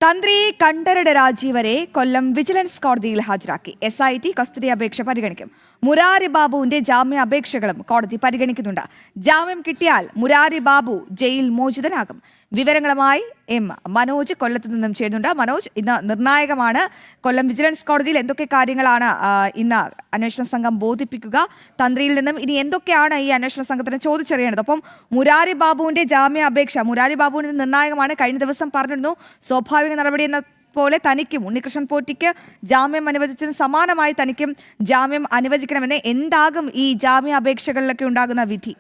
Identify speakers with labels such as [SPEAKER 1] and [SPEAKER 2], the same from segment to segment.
[SPEAKER 1] തന്ത്രി കണ്ഠരര് രാജീവരെ കൊല്ലം വിജിലൻസ് കോടതിയിൽ ഹാജരാക്കി. SIT കസ്റ്റഡി അപേക്ഷ പരിഗണിക്കും. മുരാരി ബാബുവിന്റെ ജാമ്യ അപേക്ഷകളും കോടതി പരിഗണിക്കുന്നുണ്ട്. ജാമ്യം കിട്ടിയാൽ മുരാരി ബാബു ജയിൽ മോചിതനാകും. വിവരങ്ങളുമായി മനോജ് കൊല്ലത്ത് നിന്നും ചേരുന്നുണ്ട്. മനോജ്, ഇന്ന് നിർണായകമാണ്. കൊല്ലം വിജിലൻസ് കോടതിയിൽ എന്തൊക്കെ കാര്യങ്ങളാണ് ഇന്ന് അന്വേഷണ സംഘം ബോധിപ്പിക്കുക? തന്ത്രിയിൽ നിന്നും ഇനി എന്തൊക്കെയാണ് ഈ അന്വേഷണ സംഘത്തിന് ചോദിച്ചറിയേണ്ടത്? അപ്പം മുരാരി ബാബുവിന്റെ ജാമ്യ അപേക്ഷ, മുരാരി ബാബുവിന് നിർണായകമാണ്. കഴിഞ്ഞ ദിവസം പറഞ്ഞിരുന്നു സ്വാഭാവിക നടപടി എന്ന പോലെ തനിക്കും ഉണ്ണികൃഷ്ണൻ പോറ്റിക്ക് ജാമ്യം അനുവദിച്ചതിന് സമാനമായി തനിക്കും ജാമ്യം അനുവദിക്കണമെന്ന്. എന്താകും ഈ ജാമ്യ അപേക്ഷകളിലൊക്കെ ഉണ്ടാകുന്ന വിധി?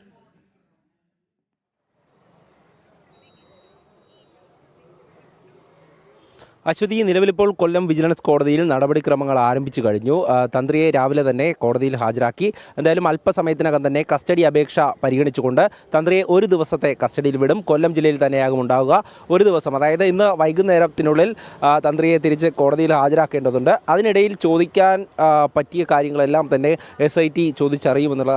[SPEAKER 2] അശ്വതി, നിലവിലിപ്പോൾ കൊല്ലം വിജിലൻസ് കോടതിയിൽ നടപടിക്രമങ്ങൾ ആരംഭിച്ചു കഴിഞ്ഞു. തന്ത്രിയെ രാവിലെ തന്നെ കോടതിയിൽ ഹാജരാക്കി. എന്തായാലും അല്പസമയത്തിനകം തന്നെ കസ്റ്റഡി അപേക്ഷ പരിഗണിച്ചുകൊണ്ട് തന്ത്രിയെ ഒരു ദിവസത്തെ കസ്റ്റഡിയിൽ വിടും. കൊല്ലം ജില്ലയിൽ തന്നെയാകും ഉണ്ടാവുക. ഒരു ദിവസം, അതായത് ഇന്ന് വൈകുന്നേരത്തിനുള്ളിൽ തന്ത്രിയെ തിരിച്ച് കോടതിയിൽ ഹാജരാക്കേണ്ടതുണ്ട്. അതിനിടയിൽ ചോദിക്കാൻ പറ്റിയ കാര്യങ്ങളെല്ലാം തന്നെ SIT ചോദിച്ചറിയുമെന്നുള്ള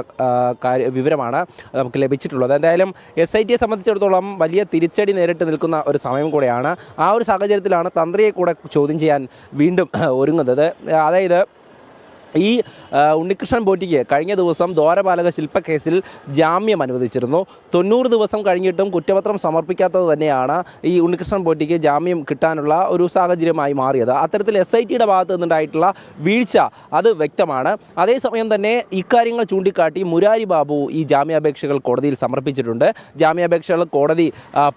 [SPEAKER 2] വിവരമാണ് നമുക്ക് ലഭിച്ചിട്ടുള്ളത്. എന്തായാലും SITയെ സംബന്ധിച്ചിടത്തോളം വലിയ തിരിച്ചടി നേരിട്ട് നിൽക്കുന്ന ഒരു സമയം കൂടെയാണ്. ആ ഒരു സാഹചര്യത്തിലാണ് തന്ത്രിയെ കൂടെ ചോദ്യം ചെയ്യാൻ വീണ്ടും ഒരുങ്ങുന്നത്. അതായത് ഈ ഉണ്ണികൃഷ്ണൻ പോറ്റിക്ക് കഴിഞ്ഞ ദിവസം ദ്വാരപാലക ശില്പക്കേസിൽ ജാമ്യം അനുവദിച്ചിരുന്നു. 90 ദിവസം കഴിഞ്ഞിട്ടും കുറ്റപത്രം സമർപ്പിക്കാത്തത് തന്നെയാണ് ഈ ഉണ്ണികൃഷ്ണൻ പോറ്റിക്ക് ജാമ്യം കിട്ടാനുള്ള ഒരു സാഹചര്യമായി മാറിയത്. അത്തരത്തിൽ SITയുടെ ഭാഗത്ത് നിന്നുണ്ടായിട്ടുള്ള വീഴ്ച അത് വ്യക്തമാണ്. അതേസമയം തന്നെ ഇക്കാര്യങ്ങൾ ചൂണ്ടിക്കാട്ടി മുരാരി ബാബു ഈ ജാമ്യാപേക്ഷകൾ കോടതിയിൽ സമർപ്പിച്ചിട്ടുണ്ട്. ജാമ്യാപേക്ഷകൾ കോടതി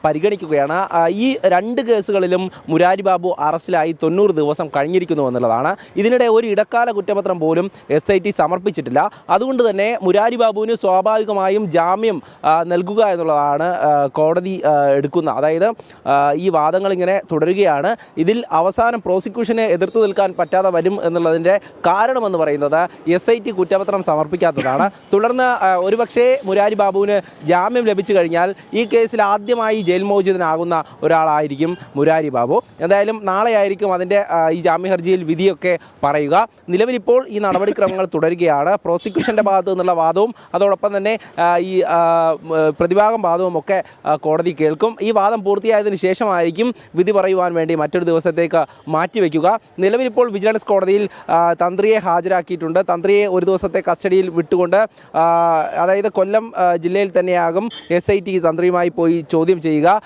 [SPEAKER 2] പരിഗണിക്കുകയാണ്. ഈ രണ്ട് കേസുകളിലും മുരാരി ബാബു അറസ്റ്റിലായി 90 ദിവസം കഴിഞ്ഞിരിക്കുന്നു എന്നുള്ളതാണ്. ഇതിനിടെ ഒരു ഇടക്കാല കുറ്റപത്രം പോലും SIT സമർപ്പിച്ചിട്ടില്ല. അതുകൊണ്ട് തന്നെ മുരാരി ബാബുവിന് സ്വാഭാവികമായും ജാമ്യം നൽകുക എന്നുള്ളതാണ് കോടതി എടുക്കുന്ന. അതായത് ഈ വാദങ്ങൾ ഇങ്ങനെ തുടരുകയാണ്. ഇതിൽ അവസാനം പ്രോസിക്യൂഷനെ എതിർത്ത് നിൽക്കാൻ പറ്റാതെ വരും എന്നുള്ളതിൻ്റെ കാരണമെന്ന് പറയുന്നത് SIT കുറ്റപത്രം സമർപ്പിക്കാത്തതാണ്. തുടർന്ന് ഒരുപക്ഷെ മുരാരി ബാബുവിന് ജാമ്യം ലഭിച്ചു കഴിഞ്ഞാൽ ഈ കേസിൽ ആദ്യമായി ജയിൽ മോചിതനാകുന്ന ഒരാളായിരിക്കും മുരാരി ബാബു. എന്തായാലും നാളെയായിരിക്കും അതിൻ്റെ ഈ ജാമ്യ ഹർജിയിൽ വിധിയൊക്കെ പറയുക. നിലവിലിപ്പോൾ ഈ നടപടിക്രമങ്ങൾ തുടരുകയാണ്. പ്രോസിക്യൂഷൻ്റെ ഭാഗത്തു നിന്നുള്ള വാദവും അതോടൊപ്പം തന്നെ ഈ പ്രതിഭാഗം വാദവും ഒക്കെ കോടതി കേൾക്കും. ഈ വാദം പൂർത്തിയായതിനു ശേഷമായിരിക്കും വിധി പറയുവാൻ വേണ്ടി മറ്റൊരു ദിവസത്തേക്ക് മാറ്റിവെക്കുക. നിലവിലിപ്പോൾ വിജിലൻസ് കോടതിയിൽ തന്ത്രിയെ ഹാജരാക്കിയിട്ടുണ്ട്. തന്ത്രിയെ ഒരു ദിവസത്തെ കസ്റ്റഡിയിൽ വിട്ടുകൊണ്ട്, അതായത് കൊല്ലം ജില്ലയിൽ തന്നെയാകും SIT തന്ത്രിയുമായി പോയി ചോദ്യം ചെയ്യുക.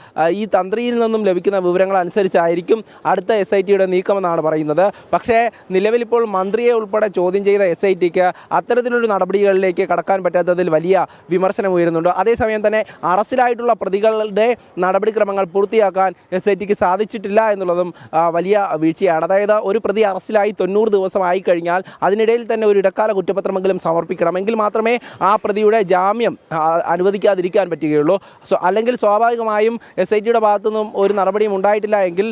[SPEAKER 2] ഈ തന്ത്രിയിൽ നിന്നും ലഭിക്കുന്ന വിവരങ്ങൾ അനുസരിച്ചായിരിക്കും അടുത്ത SITയുടെ നീക്കമെന്നാണ് പറയുന്നത്. പക്ഷേ നിലവിലിപ്പോൾ മന്ത്രിയെ ഉൾപ്പെടെ ചോദ്യം ചെയ്ത SITക്ക് അത്തരത്തിലൊരു നടപടികളിലേക്ക് കടക്കാൻ പറ്റാത്തതിൽ വലിയ വിമർശനം ഉയരുന്നുണ്ട്. അതേസമയം തന്നെ അറസ്റ്റിലായിട്ടുള്ള പ്രതികളുടെ നടപടിക്രമങ്ങൾ പൂർത്തിയാക്കാൻ SITക്ക് സാധിച്ചിട്ടില്ല എന്നുള്ളതും വലിയ വീഴ്ചയാണ്. അതായത് ഒരു പ്രതി അറസ്റ്റിലായി 90 ദിവസമായി കഴിഞ്ഞാൽ അതിനിടയിൽ തന്നെ ഒരു ഇടക്കാല കുറ്റപത്രമെങ്കിലും സമർപ്പിക്കണം. എങ്കിൽ മാത്രമേ ആ പ്രതിയുടെ ജാമ്യം അനുവദിക്കാതിരിക്കാൻ പറ്റുകയുള്ളൂ. അല്ലെങ്കിൽ സ്വാഭാവികമായും SITയുടെ ഭാഗത്തുനിന്നും ഒരു നടപടിയും ഉണ്ടായിട്ടില്ല എങ്കിൽ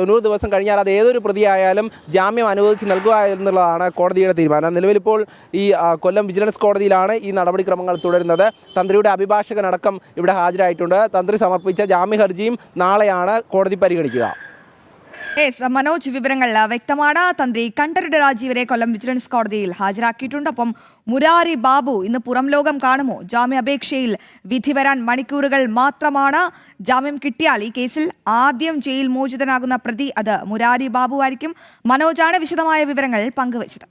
[SPEAKER 2] 90 ദിവസം കഴിഞ്ഞാൽ അത് ഏതൊരു പ്രതിയായാലും ജാമ്യം അനുവദിച്ച് നൽകുക എന്നുള്ളതാണ് കോടതിയുടെ തീരുമാനം. നിലവിലിപ്പോൾ ഈ കൊല്ലം വിജിലൻസ് കോടതിയിലാണ് ഈ നടപടിക്രമങ്ങൾ തുടരുന്നത്. തന്ത്രിയുടെ അഭിഭാഷകനടക്കം ഇവിടെ ഹാജരായിട്ടുണ്ട്. തന്ത്രി സമർപ്പിച്ച ജാമ്യ ഹർജിയും നാളെയാണ് കോടതി പരിഗണിക്കുക.
[SPEAKER 1] മനോജ്, വിവരങ്ങൾ വ്യക്തമാണ്. തന്ത്രി കണ്ഠരര് രാജീവരെ കൊല്ലം വിജിലൻസ് കോടതിയിൽ ഹാജരാക്കിയിട്ടുണ്ട്. അപ്പം മുരാരി ബാബു ഇന്ന് പുറം ലോകം കാണുമോ? ജാമ്യാപേക്ഷയിൽ വിധി വരാൻ മണിക്കൂറുകൾ മാത്രമാണ്. ജാമ്യം കിട്ടിയാൽ ഈ കേസിൽ ആദ്യം ജയിൽ മോചിതനാകുന്ന പ്രതി അത് മുരാരി ബാബു ആയിരിക്കും. മനോജാണ് വിശദമായ വിവരങ്ങൾ പങ്കുവച്ചത്.